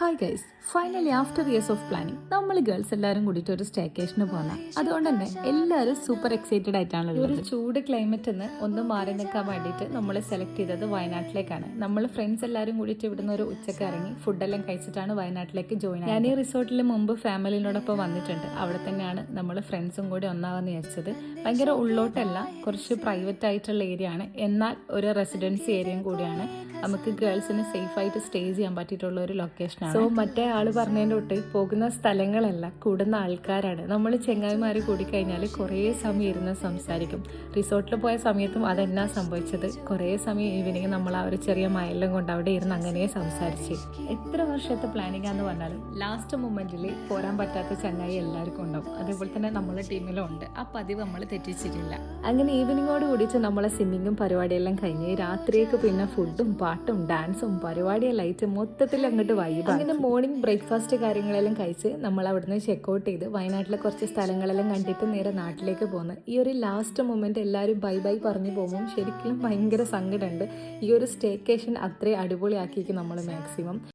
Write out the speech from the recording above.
Hi guys, finally after years of planning നമ്മൾ girls എല്ലാവരും കൂടിയിട്ട് ഒരു സ്റ്റേക്കേഷന് പോകുന്ന. അതുകൊണ്ട് തന്നെ എല്ലാവരും സൂപ്പർ എക്സൈറ്റഡ് ആയിട്ടാണ് ഒരു ചൂട് ക്ലൈമറ്റ് ഒന്ന് മാറി നിൽക്കാൻ വേണ്ടിയിട്ട് നമ്മൾ സെലക്ട് ചെയ്തത് വയനാട്ടിലേക്കാണ്. നമ്മൾ ഫ്രണ്ട്സ് എല്ലാവരും കൂടിയിട്ട് ഇവിടുന്ന് ഒരു ഉച്ചക്ക് ഇറങ്ങി ഫുഡെല്ലാം കഴിച്ചിട്ടാണ് വയനാട്ടിലേക്ക് ജോയിൻ ആയത്. ഞാൻ ഈ റിസോർട്ടിൽ മുമ്പ് ഫാമിലിനോടൊപ്പം വന്നിട്ടുണ്ട്. അവിടെ തന്നെയാണ് നമ്മൾ ഫ്രണ്ട്സും കൂടി ഒന്നാവാന്ന് വിചാരിച്ചത്. ഭയങ്കര ഉള്ളോട്ടല്ല, കുറച്ച് പ്രൈവറ്റ് ആയിട്ടുള്ള ഏരിയ ആണ്, എന്നാൽ ഒരു റെസിഡൻസി ഏരിയയും കൂടിയാണ്. നമുക്ക് ഗേൾസിന് സേഫ് ആയിട്ട് സ്റ്റേ ചെയ്യാൻ പറ്റിയിട്ടുള്ള ഒരു ലൊക്കേഷനാണ്. സോ മറ്റേ ആള് പറഞ്ഞതിൻ്റെ തൊട്ട് പോകുന്ന സ്ഥലങ്ങളല്ല, കൂടുന്ന ആൾക്കാരാണ്. നമ്മൾ ചെങ്ങായിമാർ കൂടിക്കഴിഞ്ഞാൽ കുറേ സമയം ഇരുന്ന് സംസാരിക്കും. റിസോർട്ടിൽ പോയ സമയത്തും അതെന്നാ സംഭവിച്ചത്. കുറേ സമയം ഈവനിങ് നമ്മൾ ആ ഒരു ചെറിയ മയിലും കൊണ്ട് അവിടെ ഇരുന്ന് അങ്ങനെ സംസാരിച്ച്. എത്ര വർഷത്തെ പ്ലാനിങ് ആണെന്ന് പറഞ്ഞാലും ലാസ്റ്റ് മൊമെന്റിൽ പോരാൻ പറ്റാത്ത ചങ്ങായി എല്ലാവർക്കും ഉണ്ടാവും. അതേപോലെ തന്നെ നമ്മളെ ടീമിലും ഉണ്ട്. ആ പതിവ് നമ്മൾ തെറ്റിച്ചിട്ടില്ല. അങ്ങനെ ഈവനിങ്ങോട് കൂടിയിട്ട് നമ്മളെ സ്വിമ്മിങ്ങും പരിപാടിയെല്ലാം കഴിഞ്ഞ് രാത്രിയൊക്കെ പിന്നെ ഫുഡും പാട്ടും ഡാൻസും പരിപാടിയെല്ലായിട്ട് മൊത്തത്തിൽ അങ്ങോട്ട് വൈബ്. അങ്ങനെ മോർണിംഗ് ബ്രേക്ക്ഫാസ്റ്റ് കാര്യങ്ങളെല്ലാം കഴിച്ച് നമ്മൾ അവിടുന്ന് ചെക്കൗട്ട് ചെയ്ത് വയനാട്ടിലെ കുറച്ച് സ്ഥലങ്ങളെല്ലാം കണ്ടിട്ട് നേരെ നാട്ടിലേക്ക് പോകുന്നു. ഈ ഒരു ലാസ്റ്റ് മൊമെന്റ് എല്ലാവരും ബൈ ബൈ പറഞ്ഞു പോകുമ്പോൾ ശരിക്കും ഭയങ്കര സങ്കടമുണ്ട്. ഈ ഒരു സ്റ്റേക്കേഷൻ അത്രയും അടിപൊളിയാക്കിയിരിക്കും നമ്മൾ മാക്സിമം.